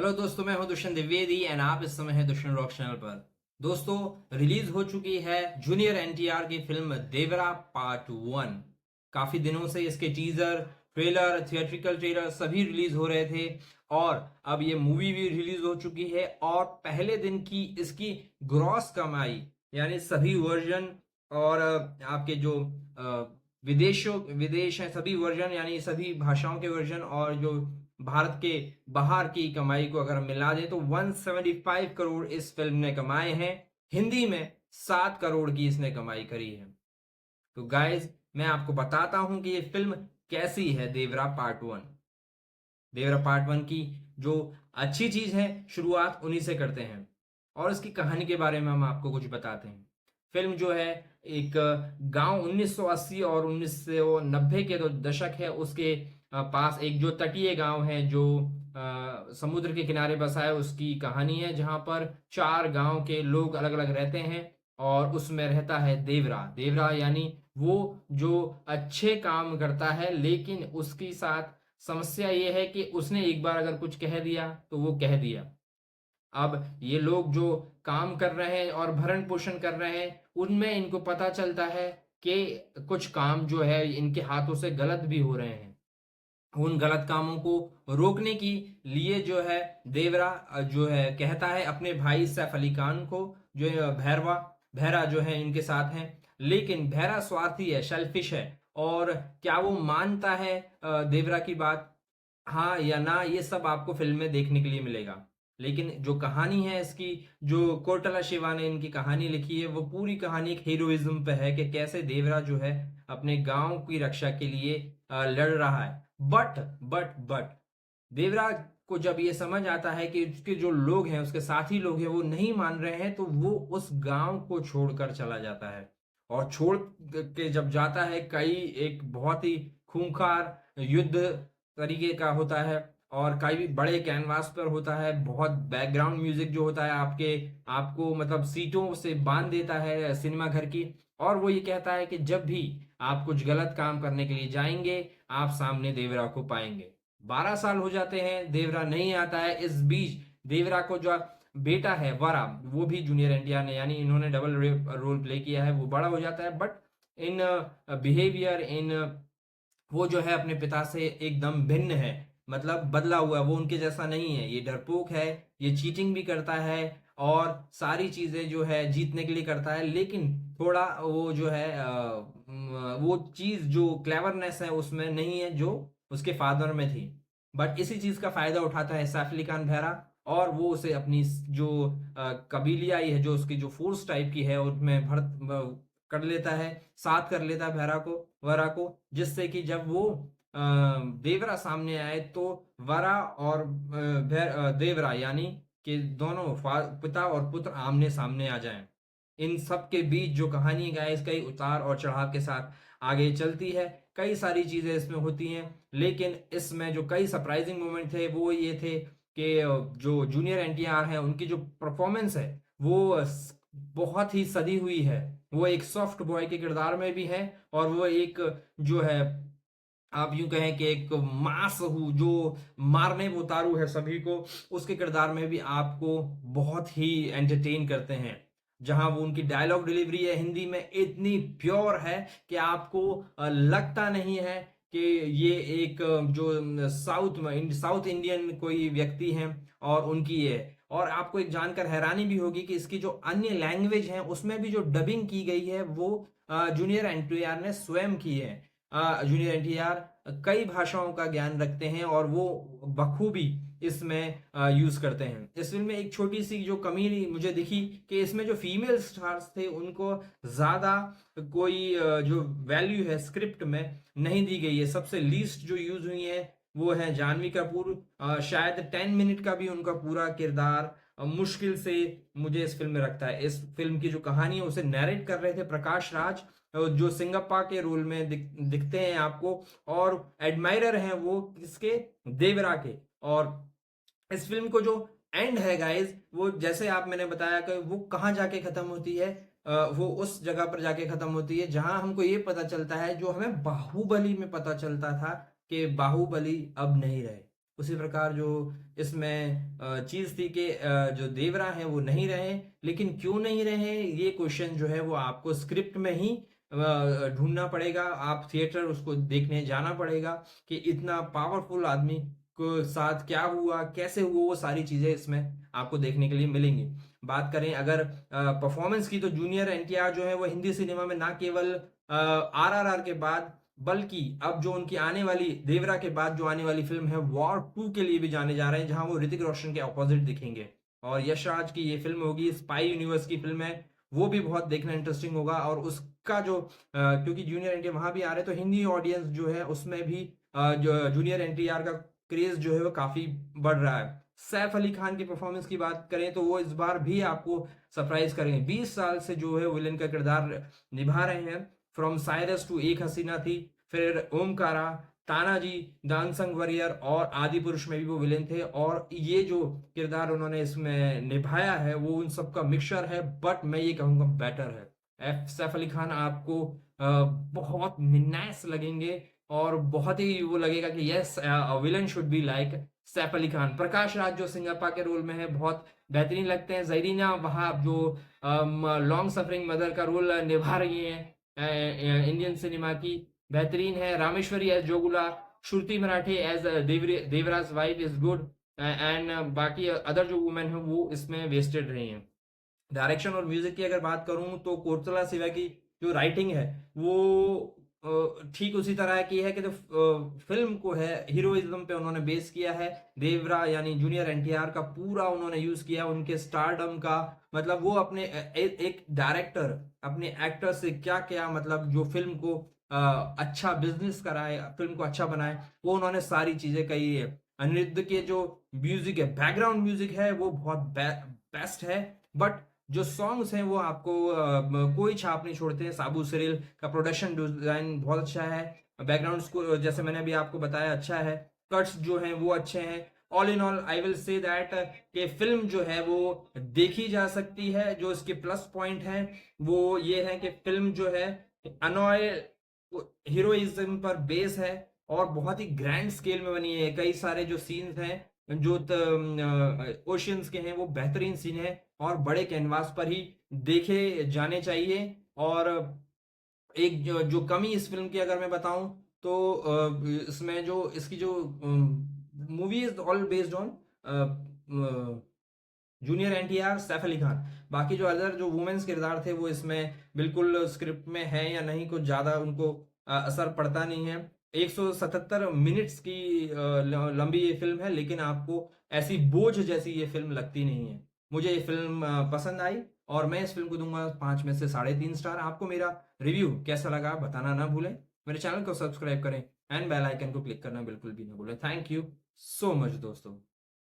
Hello दोस्तों, मैं हूं दुष्यंत द्विवेदी एंड आप इस समय हैं दुष्यंत रॉक चैनल पर। दोस्तों, रिलीज हो चुकी है जूनियर एनटीआर की फिल्म देवरा पार्ट 1। काफी दिनों से इसके टीजर, ट्रेलर, थिएट्रिकल ट्रेलर सभी रिलीज हो रहे थे और अब ये मूवी भी रिलीज हो चुकी है। और पहले दिन की इसकी ग्रॉस कमाई, यानी सभी वर्जन और आपके जो विदेश हैं सभी वर्जन, यानी सभी भाषाओं के वर्जन और जो भारत के बाहर की कमाई को अगर हम मिला दें तो 175 करोड़ इस फिल्म ने कमाए हैं। हिंदी में 7 करोड़ की इसने कमाई करी है। तो गाइज, मैं आपको बताता हूं कि ये फिल्म कैसी है। देवरा पार्ट 1 की जो अच्छी चीज है, शुरुआत उन्हीं से करते हैं और इसकी कहानी के बारे में हम आपको कुछ बताते हैं। फिल्म जो है एक गांव 1980 और 1990 के जो दशक है उसके पास एक जो तटीय गांव है जो समुद्र के किनारे बसा है, उसकी कहानी है, जहां पर 4 गांव के लोग अलग अलग रहते हैं और उसमें रहता है देवरा। देवरा यानी वो जो अच्छे काम करता है, लेकिन उसके साथ समस्या ये है कि उसने एक बार अगर कुछ कह दिया तो वो कह दिया। अब ये लोग जो काम कर रहे हैं और भरण पोषण कर रहे हैं, उनमें इनको पता चलता है कि कुछ काम जो है इनके हाथों से गलत भी हो रहे हैं। उन गलत कामों को रोकने के लिए जो है देवरा जो है कहता है अपने भाई सैफ अली खान को, जो भैरा जो है इनके साथ हैं। लेकिन भैरा स्वार्थी है, सेल्फिश है। और क्या वो मानता है देवरा की बात, हाँ या ना, ये सब आपको फिल्म में देखने के लिए मिलेगा। लेकिन जो कहानी है इसकी, जो कोटला शिवा ने इनकी कहानी लिखी है, वो पूरी कहानी एक हीरोइज्म पे है कि कैसे देवरा जो है अपने गांव की रक्षा के लिए लड़ रहा है। बट देवराज को जब ये समझ आता है कि उसके जो लोग हैं, उसके साथी लोग हैं, वो नहीं मान रहे हैं, तो वो उस गांव को छोड़कर चला जाता है। और छोड़ के जब जाता है, कई एक बहुत ही खूंखार युद्ध तरीके का होता है और कई बड़े कैनवास पर होता है। बहुत बैकग्राउंड म्यूजिक जो होता है आपको मतलब सीटों से बांध देता है सिनेमा घर की। और वो ये कहता है कि जब भी आप कुछ गलत काम करने के लिए जाएंगे, आप सामने देवरा को पाएंगे। 12 साल हो जाते हैं, देवरा नहीं आता है। इस बीच देवरा को जो बेटा है वरा, वो भी जूनियर एनटीआर ने, यानी इन्होंने डबल रोल प्ले किया है, वो बड़ा हो जाता है। बट इन बिहेवियर, इन वो जो है अपने पिता से एकदम भिन्न है, मतलब बदला हुआ। वो उनके जैसा नहीं है, ये डरपोक है, ये चीटिंग भी करता है और सारी चीजें जो है जीतने के लिए करता है। लेकिन थोड़ा वो जो है वो चीज जो क्लेवरनेस है उसमें नहीं है जो उसके फादर में थी। बट इसी चीज का फायदा उठाता है सैफ अली खान भैरा और वो उसे अपनी जो कबीलियाई है, जो उसकी जो फोर्स टाइप की है, उसमें भर कर लेता है, साथ कर लेता है वरा को, जिससे कि जब वो देवरा सामने आए तो वरा और देवरा यानी कि दोनों पिता और पुत्र आमने सामने आ जाएं। इन सब के बीच जो कहानी गाइस कई उतार और चढ़ाव के साथ आगे चलती है। कई सारी चीजें इसमें होती हैं, लेकिन इसमें जो कई सरप्राइजिंग मोमेंट थे वो ये थे कि जो जूनियर एनटीआर हैं उनकी जो परफॉर्मेंस है वो बहुत ही सदी हुई है। वो एक सॉफ्ट बॉय के किरदार में भी है और वो एक जो है, आप यूं कहें कि एक मास हूँ जो मारने में उतारू है सभी को, उसके किरदार में भी आपको बहुत ही एंटरटेन करते हैं। जहां वो उनकी डायलॉग डिलीवरी है हिंदी में इतनी प्योर है कि आपको लगता नहीं है कि ये एक जो साउथ इंडियन कोई व्यक्ति हैं और उनकी ये है। और आपको एक जानकर हैरानी भी होगी कि इसकी जो अन्य लैंग्वेज है उसमें भी जो डबिंग की गई है वो जूनियर एनटीआर ने स्वयं की है। जूनियर एनटीआर कई भाषाओं का ज्ञान रखते हैं और वो बखूबी इसमें यूज करते हैं। इस फिल्म में एक छोटी सी जो कमी मुझे दिखी कि इसमें जो फीमेल स्टार्स थे उनको ज्यादा कोई जो वैल्यू है स्क्रिप्ट में नहीं दी गई है। सबसे लीस्ट जो यूज हुई है वो है जानवी कपूर। शायद 10 मिनट का भी उनका पूरा किरदार मुश्किल से मुझे इस फिल्म में रखता है। इस फिल्म की जो कहानी है उसे नैरेट कर रहे थे प्रकाश राज, जो सिंगप्पा के रोल में दिखते हैं आपको, और एडमायरर हैं वो किसके, देवरा के। और इस फिल्म को जो एंड है गाइस, वो जैसे आप मैंने बताया कि वो कहाँ जाके खत्म होती है, वो उस जगह पर जाके खत्म होती है जहां हमको ये पता चलता है जो हमें बाहुबली में पता चलता था कि बाहुबली अब नहीं रहे। उसी प्रकार जो इसमें चीज़ थी कि जो देवरा हैं वो नहीं रहे, लेकिन क्यों नहीं रहे ये क्वेश्चन जो है वो आपको स्क्रिप्ट में ही ढूंढना पड़ेगा। आप थिएटर उसको देखने जाना पड़ेगा कि इतना पावरफुल आदमी को साथ क्या हुआ, कैसे हुआ, वो सारी चीज़ें इसमें आपको देखने के लिए मिलेंगी। बात करें अगर परफॉर्मेंस की, तो जूनियर एनटीआर जो है वो हिंदी सिनेमा में ना केवल आरआरआर के बाद, बल्कि अब जो उनकी आने वाली देवरा के बाद जो आने वाली फिल्म है वॉर 2 के लिए भी जाने जा रहे हैं, जहां वो ऋतिक रोशन के ऑपोजिट दिखेंगे। और यश राज की ये फिल्म होगी, स्पाई यूनिवर्स की फिल्म है, वो भी बहुत देखना इंटरेस्टिंग होगा। और उसका जो क्योंकि जूनियर एनटीआर वहां भी आ रहे हैं, तो हिंदी ऑडियंस जो है उसमें भी जो जूनियर एनटीआर का क्रेज जो है वो काफी बढ़ रहा है। सैफ अली खान की परफॉर्मेंस की बात करें तो वो इस बार भी आपको सरप्राइज करेंगे। 20 साल से जो है विलेन का किरदार निभा रहे हैं। फ्रॉम साइरस टू एक हसीना थी, फिर Omkara, Tanaji, the unsung warrior और आदि पुरुष में भी वो विलेन थे। और ये जो किरदार उन्होंने इसमें निभाया है वो उन सबका मिक्सचर है, बट मैं ये कहूंगा बेटर है। सैफ अली खान आपको बहुत नाइस लगेंगे और बहुत ही वो लगेगा कि yes, villain should be like Saif Ali Khan. Prakash Raj जो सिंगापा के रोल में है बहुत बेहतरीन लगते हैं। जरीना वहां जो लॉन्ग सफरिंग मदर का रोल निभा रही हैं इंडियन सिनेमा की, बेहतरीन है। Rameshwari as Jogula, Shruti Marathe as Devraj wife is good, and बाकी अदर जो वुमेन है वो इसमें वेस्टेड रही हैं। डायरेक्शन और म्यूजिक की अगर बात करूं तो कोरतला सिवा की जो राइटिंग है वो ठीक उसी तरह की है कि जो फिल्म को है हीरोइज्म पे उन्होंने बेस किया है। देवरा यानी जूनियर एनटीआर का पूरा उन्होंने यूज किया, उनके स्टारडम का, मतलब वो अपने एक डायरेक्टर अपने एक्टर से क्या क्या, मतलब जो फिल्म को अच्छा बिजनेस कराए, फिल्म को अच्छा बनाए, वो उन्होंने सारी चीजें कही है। अनिरुद्ध के जो म्यूजिक है, बैकग्राउंड म्यूजिक है, वो बहुत बेस्ट है। बट जो सॉन्ग्स हैं वो आपको कोई छाप नहीं छोड़ते हैं। साबू सिरिल का प्रोडक्शन डिजाइन बहुत अच्छा है, बैकग्राउंड स्कोर जैसे मैंने अभी आपको बताया अच्छा है, कट्स जो हैं वो अच्छे हैं। All in all I will say that कि फिल्म जो है वो देखी जा सकती है। जो इसके प्लस पॉइंट है वो ये है कि फिल्म जो है अनॉय हीरोइज्म पर बेस है और बहुत ही ग्रैंड स्केल में बनी है। कई सारे जो सीन्स हैं जो ओशियंस के हैं वो बेहतरीन सीन है और बड़े कैनवास पर ही देखे जाने चाहिए। और एक जो कमी इस फिल्म की अगर मैं बताऊं तो इसमें जो इसकी जो movie is all based on junior NTR, Saif Ali Khan. बाकी जो अदर जो वुमेन्स किरदार थे वो इसमें बिल्कुल स्क्रिप्ट में है या नहीं, कुछ ज्यादा उनको असर पड़ता नहीं है। 177 मिनट्स की लंबी ये फिल्म है, लेकिन आपको ऐसी बोझ जैसी ये फिल्म लगती नहीं है। मुझे ये फिल्म पसंद आई और मैं इस फिल्म को दूंगा 5 में से 3.5 स्टार। आपको मेरा रिव्यू कैसा लगा बताना ना भूलें। मेरे चैनल को सब्सक्राइब करें एंड बेल आइकन को क्लिक करना बिल्कुल भी ना भूलें। थैंक यू सो मच दोस्तों।